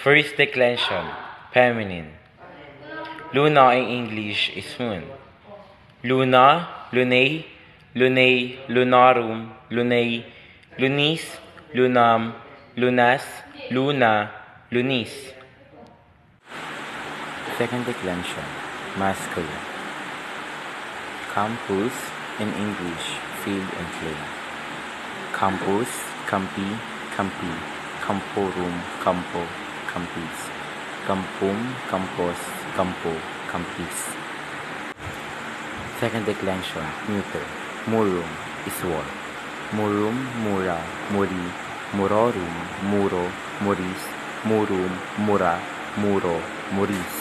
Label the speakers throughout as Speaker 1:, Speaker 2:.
Speaker 1: First declension, feminine. Luna in English is moon. Luna, lunae, lunae, lunarum, lunae, lunis, lunam, lunas, luna, lunis. Second declension, masculine. Campus in English, field and clay. Campus, campi, campi, camporum, campo, campis. Campum, campos, campo, campis. Second declension, neuter. Murum is wall. Murum, mura, muri, murorum, muro, muris, murum, mura, muro, muris.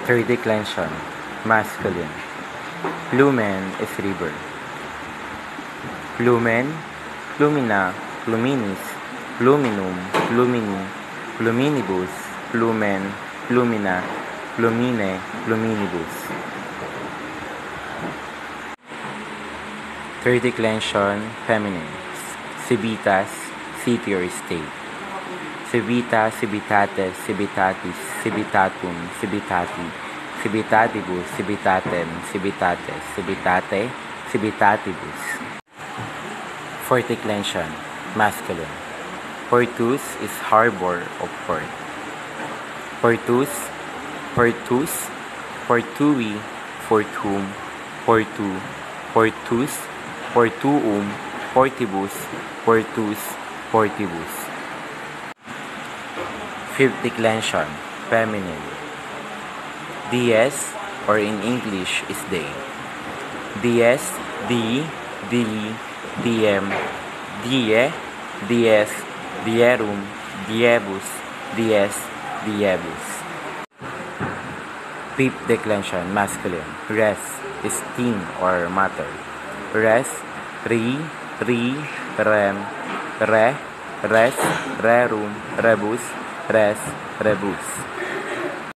Speaker 1: Third declension, masculine. Lumen is river. Lumen, lumina, luminis, luminum, lumini, luminibus, lumen, lumina, lumine, luminibus. Third declension, feminine. Civitas, city or state. Civita, civitates, civitatis, civitatum, civitati, civitatibus, civitatem, civitates, civitate, civitatibus. Fourth declension, masculine. Portus is harbor of port. Portus, portus, portui, fortum, portu, portus, portuum, portibus, portus, portibus. Fifth declension, feminine. Dies, or in English is day. Dies, dii, dii, diem, die, dies, dierum, diebus, dies, diebus. Fifth declension, masculine. Res is thing or matter. Res, ri, rem, re, res, rerum, rebus, res, rebus.